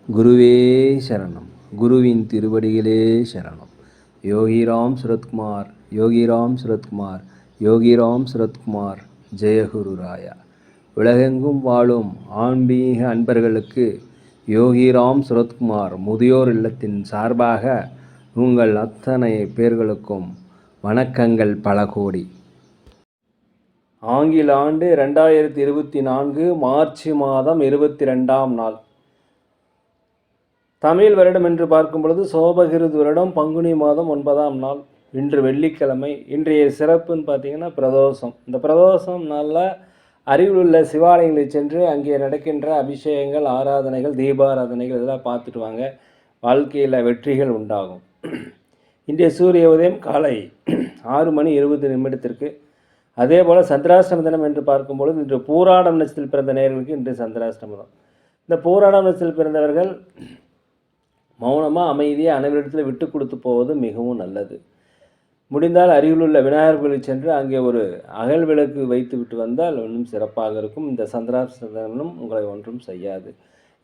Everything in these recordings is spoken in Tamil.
குருவே சரணம். குருவின் திருவடிகளே சரணம். யோகிராம் சுரத்குமார், யோகிராம் சுரத்குமார், யோகிராம் சுரத்குமார். ஜெயகுரு ராயா. உலகெங்கும் வாழும் ஆன்மீக அன்பர்களுக்கு யோகிராம் சுரத்குமார் முதியோர் இல்லத்தின் சார்பாக உங்கள் அத்தனை பேர்களுக்கும் வணக்கங்கள் பல கோடி. ஆங்கில ஆண்டு 2024 மார்ச் மாதம் 22ஆம் நாள். தமிழ் வருடம் என்று பார்க்கும் பொழுது சோபகிருது வருடம் பங்குனி மாதம் 9ஆம் நாள். இன்று வெள்ளிக்கிழமை. இன்றைய சிறப்புன்னு பார்த்தீங்கன்னா பிரதோஷம். இந்த பிரதோஷம் நாளில் அருகில் உள்ள சிவாலயங்களில் சென்று அங்கே நடக்கின்ற அபிஷேகங்கள், ஆராதனைகள், தீபாராதனைகள் இதெல்லாம் பார்த்துட்டு வாங்க. வாழ்க்கையில் வெற்றிகள் உண்டாகும். இன்றைய சூரிய உதயம் காலை 6:20 அதே போல் சந்திராஷ்டம தினம் என்று பார்க்கும்பொழுது இன்று பூராடம் நட்சத்திரத்தில் பிறந்த நேயர்களுக்கு இன்று சந்திராஷ்டமம். இந்த பூராடம் நட்சத்திரத்தில் பிறந்தவர்கள் மௌனமாக அமைதியாக அனைவரிடத்தில் விட்டு கொடுத்து போவது மிகவும் நல்லது. முடிந்தால் அருகிலுள்ள விநாயகர் கோயிலில் சென்று அங்கே ஒரு அகல் விளக்கு வைத்து விட்டு வந்தால் இன்னும் சிறப்பாக இருக்கும். இந்த சந்திராஷ்டமம் உங்களை ஒன்றும் செய்யாது.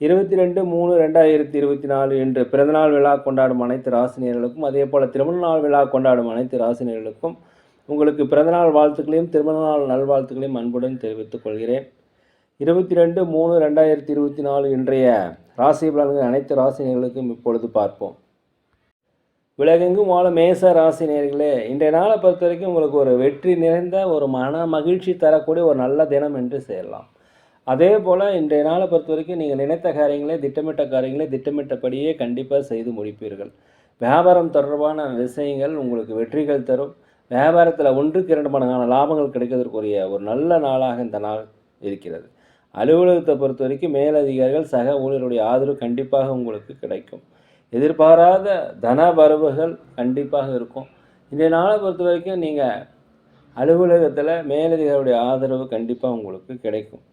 22/3/2024 என்று பிறந்தநாள் விழா கொண்டாடும் அனைத்து ராசினியர்களுக்கும், அதே போல் திருமண நாள் விழா கொண்டாடும் அனைத்து ராசினியர்களுக்கும் உங்களுக்கு பிறந்தநாள் வாழ்த்துக்களையும் திருமண நாள் நல்வாழ்த்துக்களையும் அன்புடன் தெரிவித்துக் கொள்கிறேன். 22/3/2024 இன்றைய ராசி பலன்கள் அனைத்து ராசினியர்களுக்கும் இப்பொழுது பார்ப்போம். உலகெங்கும் வாழும் மேச ராசினியர்களே, இன்றைய நாளை பொறுத்த வரைக்கும் உங்களுக்கு ஒரு வெற்றி நிறைந்த ஒரு மன மகிழ்ச்சி தரக்கூடிய ஒரு நல்ல தினம் என்று செய்யலாம். அதே போல் இன்றைய நாளை பொறுத்த வரைக்கும் நீங்கள் நினைத்த காரியங்களை, திட்டமிட்ட காரியங்களை திட்டமிட்டபடியே கண்டிப்பாக செய்து முடிப்பீர்கள். வியாபாரம் தொடர்பான விஷயங்கள் உங்களுக்கு வெற்றிகள் தரும். வியாபாரத்தில் 1க்கு 2 மடங்கான லாபங்கள் கிடைக்கிறதுக்குரிய ஒரு நல்ல நாளாக இந்த நாள் இருக்கிறது. அலுவலகத்தை பொறுத்த வரைக்கும் மேலதிகாரிகள், சக ஊழியருடைய ஆதரவு கண்டிப்பாக உங்களுக்கு கிடைக்கும். எதிர்பாராத தன வரவுகள் கண்டிப்பாக இருக்கும். இன்றைய நாளை பொறுத்த வரைக்கும் நீங்கள் அலுவலகத்தில் மேலதிகாரியுடைய ஆதரவு கண்டிப்பாக உங்களுக்கு கிடைக்கும்.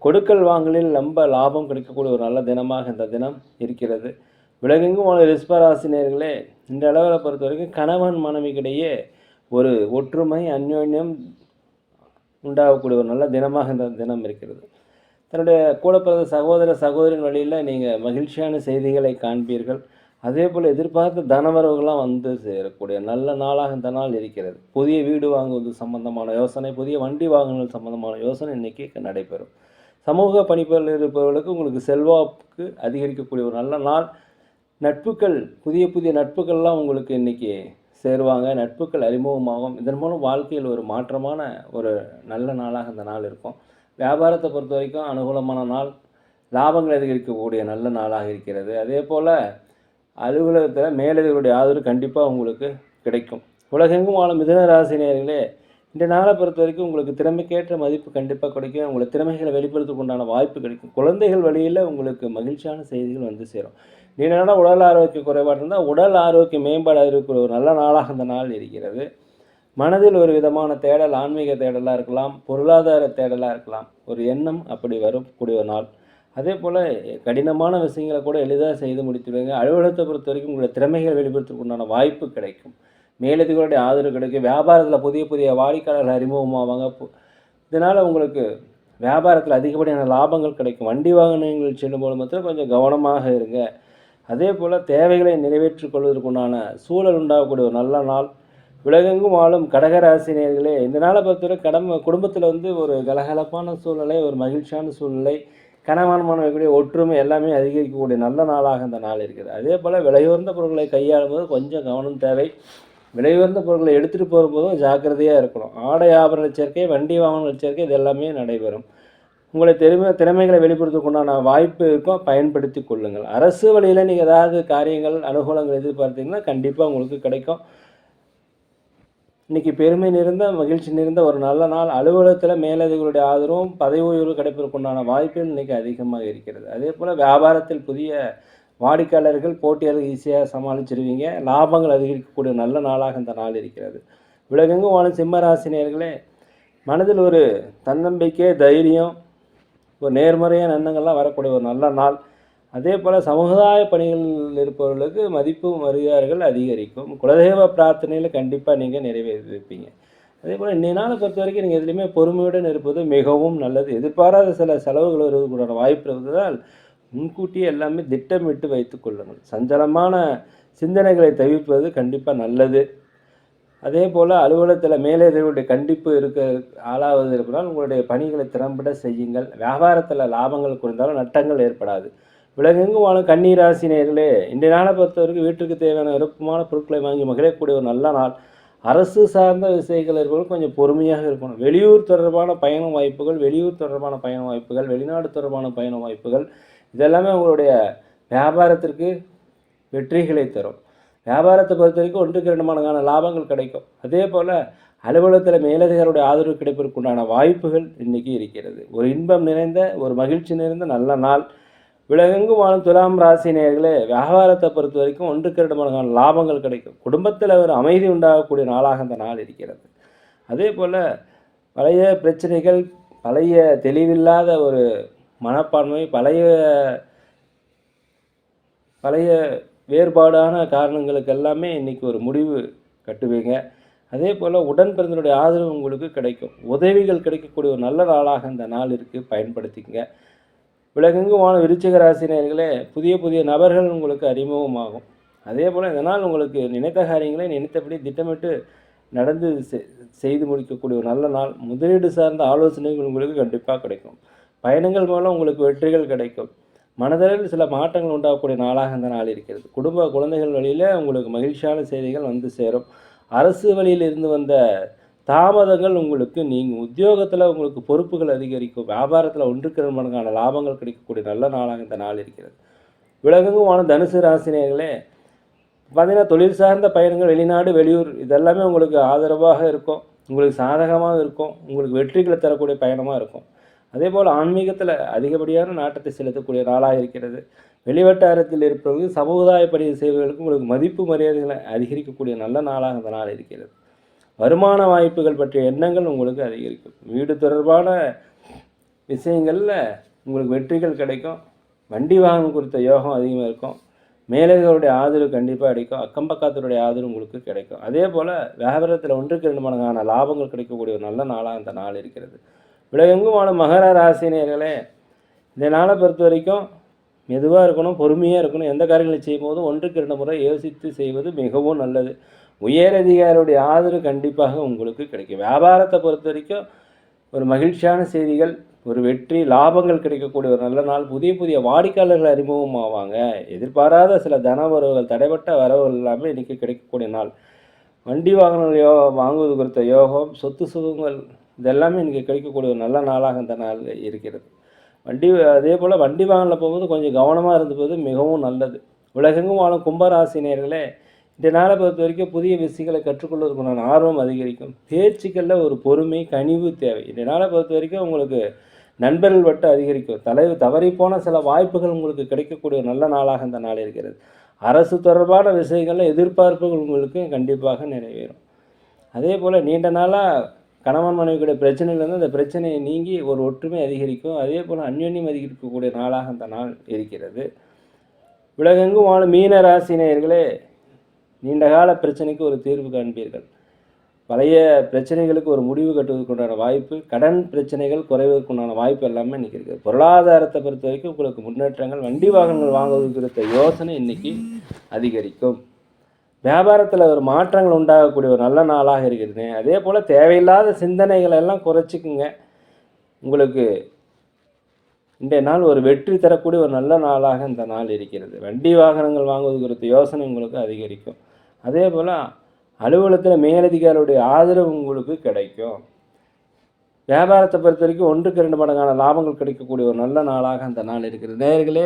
கொடுக்கல் வாங்கலில் ரொம்ப லாபம் கிடைக்கக்கூடிய ஒரு நல்ல தினமாக இந்த தினம் இருக்கிறது. உலகெங்கும் உள்ள ரிஷபராசினியர்களே, இந்த அளவில் பொறுத்த வரைக்கும் கணவன் மனைவிக்கிடையே ஒரு ஒற்றுமை, அந்யோன்யம் உண்டாகக்கூடிய ஒரு நல்ல தினமாக இந்த தினம் இருக்கிறது. தன்னுடைய கூட பிறந்த சகோதர சகோதரின் வழியில் நீங்கள் மகிழ்ச்சியான செய்திகளை காண்பீர்கள். அதே போல் எதிர்பார்த்த தனவரவுகள்லாம் வந்து சேரக்கூடிய நல்ல நாளாக இந்த நாள் இருக்கிறது. புதிய வீடு வாங்குவது சம்பந்தமான யோசனை, புதிய வண்டி வாங்குவது சம்பந்தமான யோசனை இன்றைக்கி நடைபெறும். சமூக பணிகளில் இருப்பவர்களுக்கு உங்களுக்கு செல்வாக்கு அதிகரிக்கக்கூடிய ஒரு நல்ல நாள். நட்புகள், புதிய புதிய நட்புகள்லாம் உங்களுக்கு இன்றைக்கி சேருவாங்க. நட்புகள் அறிமுகமாகும். இதன் மூலம் வாழ்க்கையில் ஒரு மாற்றமான ஒரு நல்ல நாளாக இந்த நாள் இருக்கும். வியாபாரத்தை பொறுத்த வரைக்கும் அனுகூலமான நாள். லாபங்கள் அதிகரிக்கக்கூடிய நல்ல நாளாக இருக்கிறது. அதே போல் அலுவலகத்தில் மேலதிகாரிகளுடைய ஆதரவு கண்டிப்பாக உங்களுக்கு கிடைக்கும். உலகெங்கும் வாழும் மிதுன ராசினியர்களே, இந்த நாளை பொறுத்த வரைக்கும் உங்களுக்கு திறமைக்கேற்ற மதிப்பு கண்டிப்பாக கிடைக்கும். உங்களுக்கு திறமைகளை வெளிப்படுத்துக்கு உண்டான வாய்ப்பு கிடைக்கும். குழந்தைகள் வழியில் உங்களுக்கு மகிழ்ச்சியான செய்திகள் வந்து சேரும். நீண்ட நாளாக உடல் ஆரோக்கிய குறைபாடு இருந்தால் உடல் ஆரோக்கிய மேம்பாடு இருக்கிற ஒரு நல்ல நாளாக இந்த நாள் இருக்கிறது. மனதில் ஒரு விதமான தேடல், ஆன்மீக தேடலாக இருக்கலாம், பொருளாதார தேடலாக இருக்கலாம். ஒரு எண்ணம் அப்படி வரக்கூடிய ஒரு நாள். அதே போல் கடினமான விஷயங்களை கூட எளிதாக செய்து முடித்துவிடுங்க. அலுவலகத்தை பொறுத்த வரைக்கும் உங்களுடைய திறமைகள் வெளிப்படுத்துக்கு உண்டான வாய்ப்பு கிடைக்கும். மேலதிகாரிகளுடைய ஆதரவு கிடைக்கும். வியாபாரத்தில் புதிய புதிய வாடிக்கையாளர்கள் அறிமுகமாவாங்க. இதனால் உங்களுக்கு வியாபாரத்தில் அதிகப்படியான லாபங்கள் கிடைக்கும். வண்டி வாகனங்கள் செல்லும்போது மாத்திரம் கொஞ்சம் கவனமாக இருங்க. அதே போல் தேவைகளை நிறைவேற்றிக் கொள்வதற்குண்டான சூழல் உண்டாகக்கூடிய ஒரு நல்ல நாள். உலகெங்கும் வாழும் கடகராசினியர்களே, இந்த நாளை பொறுத்தவரை குடும்பத்தில் வந்து ஒரு கலகலப்பான சூழ்நிலை, ஒரு மகிழ்ச்சியான சூழ்நிலை, கணவன் மனைவியுடைய ஒற்றுமை எல்லாமே அதிகரிக்கக்கூடிய நல்ல நாளாக இந்த நாள் இருக்குது. அதே போல் விலையுயர்ந்த பொருட்களை கையாளும் போது கொஞ்சம் கவனம் தேவை. விலையுயர்ந்த பொருட்களை எடுத்துகிட்டு போகும்போதும் ஜாக்கிரதையாக இருக்கணும். ஆடை ஆபரண சேர்க்கை, வண்டி வாகன சேர்க்கை இது எல்லாமே நடைபெறும். உங்களை திறமைகளை வெளிப்படுத்துக்குண்டான வாய்ப்பு இருக்கும், பயன்படுத்தி கொள்ளுங்கள். அரசு வழியில் நீங்கள் ஏதாவது காரியங்கள், அனுகூலங்கள் எதிர்பார்த்தீங்கன்னா கண்டிப்பாக உங்களுக்கு கிடைக்கும். இன்றைக்கி பெருமை நிறைந்த, மகிழ்ச்சி நிறைந்த ஒரு நல்ல நாள். அலுவலகத்தில் மேலதிகாரிகளுடைய ஆதரவும் பதவி உயர்வு கிடைப்பதற்குண்டான வாய்ப்புகள் இன்றைக்கி அதிகமாக இருக்கிறது. அதே போல் வியாபாரத்தில் புதிய வாடிக்கையாளர்கள், போட்டியாளர்கள் ஈஸியாக சமாளிச்சிருவீங்க. லாபங்கள் அதிகரிக்கக்கூடிய நல்ல நாளாக இந்த நாள் இருக்கிறது. உலகெங்கும் வாழும் சிம்மராசினியர்களே, மனதில் ஒரு தன்னம்பிக்கை, தைரியம், ஒரு நேர்மறையான எண்ணங்கள்லாம் வரக்கூடிய ஒரு நல்ல நாள். அதே போல் சமுதாய பணிகளில் இருப்பவர்களுக்கு மதிப்பு மரியாதைகள் அதிகரிக்கும். குலதெய்வ பிரார்த்தனையில் கண்டிப்பாக நீங்கள் நிறைவேற்றிருப்பீங்க. அதே போல் இன்றைய நாளை பொறுத்த வரைக்கும் நீங்கள் எதுலேயுமே பொறுமையுடன் இருப்பது மிகவும் நல்லது. எதிர்பாராத சில செலவுகள் வருவதற்கான வாய்ப்பு இருப்பதால் முன்கூட்டியே எல்லாமே திட்டமிட்டு வைத்து கொள்ளுங்கள். சஞ்சலமான சிந்தனைகளை தவிர்ப்பது கண்டிப்பாக நல்லது. அதே போல் அலுவலகத்தில் மேலதிகாரிகளுடைய கண்டிப்பு ஆளாவது இருப்பதால் உங்களுடைய பணிகளை திறம்பட செய்யுங்கள். வியாபாரத்தில் லாபங்கள் குறைந்தாலும் நட்டங்கள் ஏற்படாது. உலகெங்கும் வாழும் கன்னி ராசி நேயர்களே, இன்றைய நாளை பொறுத்தவரைக்கும் வீட்டுக்கு தேவையான விருப்பமான பொருட்களை வாங்கி மகிழக்கூடிய ஒரு நல்ல நாள். அரசு சார்ந்த விஷயங்கள் இருப்பவர்கள் கொஞ்சம் பொறுமையாக இருக்கணும். வெளியூர் தொடர்பான பயண வாய்ப்புகள், வெளிநாடு தொடர்பான பயண வாய்ப்புகள் இதெல்லாமே உங்களுடைய வியாபாரத்திற்கு வெற்றிகளை தரும். வியாபாரத்தை பொறுத்த வரைக்கும் 1க்கு 2 மடங்கான லாபங்கள் கிடைக்கும். அதே போல் அலுவலகத்தில் மேலதிகாரியுடைய ஆதரவு கிடைப்பதற்குண்டான வாய்ப்புகள் இன்றைக்கி இருக்கிறது. ஒரு இன்பம் நிறைந்த, ஒரு மகிழ்ச்சி நிறைந்த நல்ல நாள். உலகெங்கும் வாழும் துலாம் ராசி நேயர்களே, வியாபாரத்தை பொறுத்த வரைக்கும் 1க்கு 2 மடங்கான லாபங்கள் கிடைக்கும். குடும்பத்தில் ஒரு அமைதி உண்டாகக்கூடிய நாளாக அந்த நாள் இருக்கிறது. அதே போல் பழைய பிரச்சனைகள், பழைய தெளிவில்லாத ஒரு மனப்பான்மை, பழைய வேறுபாடான காரணங்களுக்கு எல்லாமே இன்றைக்கி ஒரு முடிவு கட்டுவீங்க. அதே போல் உடன் பிறந்தனுடைய ஆதரவு உங்களுக்கு கிடைக்கும். உதவிகள் கிடைக்கக்கூடிய ஒரு நல்ல நாளாக இந்த நாள் இருக்குது, பயன்படுத்திக்கங்க. உலகெங்கும் வாழும் விருச்சிக ராசினியர்களே, புதிய நபர்கள் உங்களுக்கு அறிமுகமாகும். அதே போல் இந்த நாள் உங்களுக்கு நினைத்த காரியங்களை நினைத்தபடி திட்டமிட்டு நடந்து செய்து முடிக்கக்கூடிய ஒரு நல்ல நாள். முதலீடு சார்ந்த ஆலோசனைகள் உங்களுக்கு கண்டிப்பாக கிடைக்கும். பயணங்கள் மூலம் உங்களுக்கு வெற்றிகள் கிடைக்கும். மனதளவில் சில மாற்றங்கள் உண்டாகக்கூடிய நாளாக இந்த நாள் இருக்கிறது. குழந்தைகள் வழியில் உங்களுக்கு மகிழ்ச்சியான செய்திகள் வந்து சேரும். அரசு வழியில் இருந்து வந்த தாமதங்கள் உங்களுக்கு நீங்கும். உத்தியோகத்தில் உங்களுக்கு பொறுப்புகள் அதிகரிக்கும். வியாபாரத்தில் 1க்கு 2 மடங்கான லாபங்கள் கிடைக்கக்கூடிய நல்ல நாளாக இந்த நாள் இருக்கிறது. உலகெங்கும் வாழும் தனுசு ராசினியர்களே, பார்த்தீங்கன்னா தொழில் சார்ந்த பயணங்கள், வெளிநாடு வெளியூர் இதெல்லாமே உங்களுக்கு ஆதரவாக இருக்கும், உங்களுக்கு சாதகமாக இருக்கும், உங்களுக்கு வெற்றிகளை தரக்கூடிய பயணமாக இருக்கும். அதே போல் ஆன்மீகத்தில் அதிகப்படியான நாட்டத்தை செலுத்தக்கூடிய நாளாக இருக்கிறது. வெளிவட்டாரத்தில் இருப்பவர்கள் சமுதாய பணி செய்வர்களுக்கு உங்களுக்கு மதிப்பு மரியாதைகளை அதிகரிக்கக்கூடிய நல்ல நாளாக அந்த நாள் இருக்கிறது. வருமான வாய்ப்புகள் பற்றிய எண்ணங்கள் உங்களுக்கு அதிகரிக்கும். வீடு தொடர்பான விஷயங்களில் உங்களுக்கு வெற்றிகள் கிடைக்கும். வண்டி வாகனம் குறித்த யோகம் அதிகமாக இருக்கும். மேலதிகாரிகளுடைய ஆதரவு கண்டிப்பாக கிடைக்கும். அக்கம்பக்கத்தினுடைய ஆதரவு உங்களுக்கு கிடைக்கும். அதே போல் வியாபாரத்தில் 1க்கு 2 மடங்கான லாபங்கள் கிடைக்கக்கூடிய ஒரு நல்ல நாளாக அந்த நாள் இருக்கிறது. உலகெங்கும் வாழும் மகர ராசினியர்களே, இந்த நாளை பொறுத்த வரைக்கும் மெதுவாக இருக்கணும், பொறுமையாக இருக்கணும். எந்த காரியங்களை செய்யும் போதும் 1க்கு 2 முறை யோசித்து செய்வது மிகவும் நல்லது. உயரதிகாரியுடைய ஆதரவு கண்டிப்பாக உங்களுக்கு கிடைக்கும். வியாபாரத்தை பொறுத்த வரைக்கும் ஒரு மகிழ்ச்சியான செய்திகள், ஒரு வெற்றி, லாபங்கள் கிடைக்கக்கூடிய ஒரு நல்ல நாள். புதிய வாடிக்கையாளர்கள் அறிமுகம் ஆவாங்க. எதிர்பாராத சில தன வரவுகள், தடைப்பட்ட வரவுகள் எல்லாமே இன்றைக்கி கிடைக்கக்கூடிய நாள். வண்டி வாகனங்கள் வாங்குவது குறித்த யோகம், சொத்து சுகங்கள் இதெல்லாமே இன்றைக்கி கிடைக்கக்கூடிய ஒரு நல்ல நாளாக இந்த நாள் இருக்கிறது. அதே போல் வண்டி வாகனில் போகும்போது கொஞ்சம் கவனமாக இருந்தபோது மிகவும் நல்லது. உலகெங்கும் வாழும் கும்பராசினியர்களே, இந்த நாளை பொறுத்த வரைக்கும் புதிய விஷயங்களை கற்றுக்கொள்வதற்கான ஆர்வம் அதிகரிக்கும். பேச்சுக்களில் ஒரு பொறுமை, கனிவு தேவை. இந்த நாளை பொறுத்த வரைக்கும் உங்களுக்கு நண்பர்கள் வட்டம் அதிகரிக்கும். தவறிப்போன சில வாய்ப்புகள் உங்களுக்கு கிடைக்கக்கூடிய நல்ல நாளாக இந்த நாள் இருக்கிறது. அரசு தொடர்பான விஷயங்களில் எதிர்பார்ப்புகள் உங்களுக்கு கண்டிப்பாக நிறைவேறும். அதே போல் நீண்ட நாளாக கணவன் மனைவிக்குடைய பிரச்சனையிலேருந்து அந்த பிரச்சனையை நீங்கி ஒரு ஒற்றுமை அதிகரிக்கும். அதே போல் அந்யோன்யம் அதிகரிக்கக்கூடிய நாளாக அந்த நாள் இருக்கிறது. உலகெங்கும் வாழும் மீன ராசினியர்களே, நீண்டகால பிரச்சனைக்கு ஒரு தீர்வு காண்பீர்கள். பழைய பிரச்சனைகளுக்கு ஒரு முடிவு கட்டுவதற்குண்டான வாய்ப்பு, கடன் பிரச்சனைகள் குறைவதற்குண்டான வாய்ப்பு எல்லாமே இன்றைக்கி இருக்குது. பொருளாதாரத்தை பொறுத்த வரைக்கும் உங்களுக்கு முன்னேற்றங்கள், வண்டி வாகனங்கள் வாங்குவது குறித்த யோசனை இன்றைக்கி அதிகரிக்கும். வியாபாரத்தில் ஒரு மாற்றங்கள் உண்டாகக்கூடிய ஒரு நல்ல நாளாக இருக்கிறது. அதே போல் தேவையில்லாத சிந்தனைகளை எல்லாம் குறைச்சிக்குங்க. உங்களுக்கு இன்றைய நாள் ஒரு வெற்றி தரக்கூடிய ஒரு நல்ல நாளாக இந்த நாள் இருக்கிறது. வண்டி வாகனங்கள் வாங்குவது குறித்த யோசனை உங்களுக்கு அதிகரிக்கும். அதே போல் அலுவலகத்தில் மேலதிகாரியுடைய ஆதரவு உங்களுக்கு கிடைக்கும். வியாபாரத்தை பொறுத்த வரைக்கும் 1க்கு 2 மடங்கான லாபங்கள் கிடைக்கக்கூடிய ஒரு நல்ல நாளாக அந்த நாள் இருக்கிறது. நேயர்களே,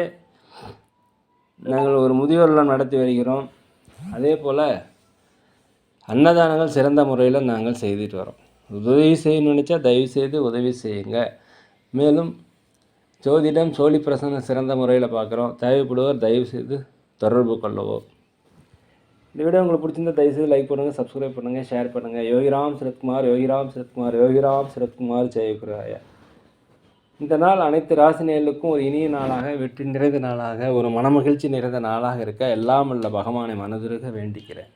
நாங்கள் ஒரு முதியோர் இல்லம் நடத்தி வருகிறோம். அதே போல் அன்னதானங்கள் சிறந்த முறையில் நாங்கள் செய்துட்டு வரோம். உதவி செய்யணும்னு நினச்சா தயவுசெய்து உதவி செய்யுங்க. மேலும் ஜோதிடம், சோழி பிரசன்னம் சிறந்த முறையில் பார்க்குறோம். தேவைப்படுவோர் தயவுசெய்து தொடர்பு கொள்ளவும். இந்த வீடியோ உங்களுக்கு பிடிச்சிருந்தால் தயவுசெய்து லைக் பண்ணுங்கள், சப்ஸ்கிரைப் பண்ணுங்கள், ஷேர் பண்ணுங்கள். யோகிராம் சரத்குமார் ஜெயகுராயா. இந்த நாள் அனைத்து ராசினியர்களுக்கும் ஒரு இனிய நாளாக, வெற்றி நிறைந்த நாளாக, ஒரு மனமகிழ்ச்சி நிறைந்த நாளாக இருக்க எல்லாம் உள்ள பகவானை மனதுருக வேண்டிக்கிறேன்.